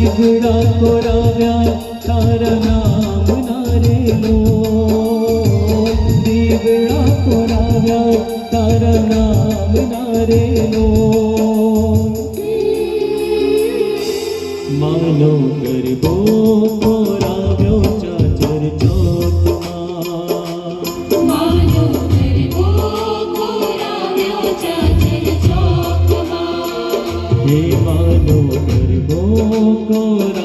દીવડા કોરાવ્યા તારા નામ નારેલો, દીવડા કોરાવ્યા તારા નામ નારેલો. માનો ગરબો કોરાવ્યો ચાચર ચોકમાં, માનો ગરબો કોરાવ્યો ચાચર ચોકમાં. હે માનો ગરબો કોરા